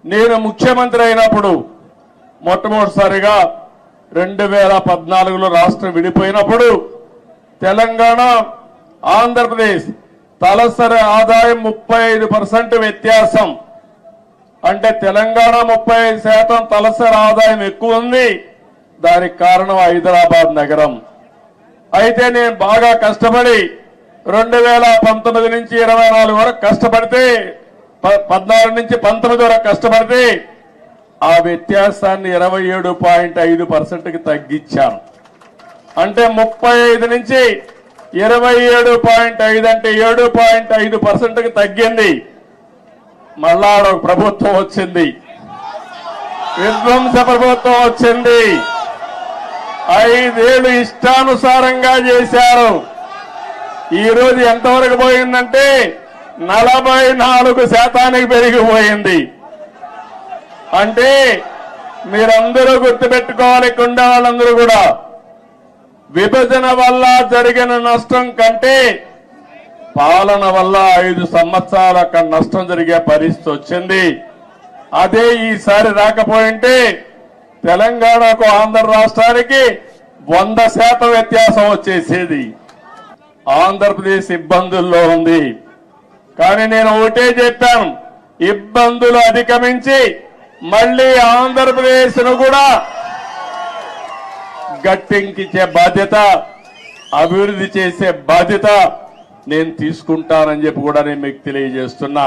నేను ముఖ్యమంత్రి అయినప్పుడు మొట్టమొదటిసారిగా 2014లో రాష్ట్రం విడిపోయినప్పుడు తెలంగాణ ఆంధ్రప్రదేశ్ తలసరి ఆదాయం 35% వ్యత్యాసం. అంటే తెలంగాణ 35% తలసరి ఆదాయం ఎక్కువ ఉంది. దానికి కారణం హైదరాబాద్ నగరం. అయితే నేను బాగా కష్టపడి 2019 నుంచి 24 వరకు కష్టపడితే 14 నుంచి 19 వరకు కష్టపడితే ఆ వ్యత్యాసాన్ని 27.5%కి తగ్గించాను. అంటే 35 నుంచి 27.5 అంటే 7.5%కి తగ్గింది. మళ్ళా ఒక ప్రభుత్వం వచ్చింది, విధ్వంస ప్రభుత్వం వచ్చింది. 5 ఏళ్లు ఇష్టానుసారంగా చేశారు. ఈ రోజు ఎంతవరకు పోయిందంటే 44% పెరిగిపోయింది. అంటే మీరందరూ గుర్తుపెట్టుకోవాలి, కొండ వాళ్ళందరూ కూడా, విభజన వల్ల జరిగిన నష్టం కంటే పాలన వల్ల 5 సంవత్సరాల నష్టం జరిగే పరిస్థితి వచ్చింది. అదే ఈసారి రాకపోయింటే తెలంగాణకు ఆంధ్ర రాష్ట్రానికి 100% వ్యత్యాసం వచ్చేసేది. ఆంధ్రప్రదేశ్ ఇబ్బందుల్లో ఉంది. కానీ నేను ఒకటే చెప్పాను, ఇబ్బందులు అధిగమించి మళ్లీ ఆంధ్రప్రదేశ్ ను కూడా గట్టెక్కించే బాధ్యత, అభివృద్ధి చేసే బాధ్యత నేను తీసుకుంటానని చెప్పి కూడా నేను మీకు తెలియజేస్తున్నా.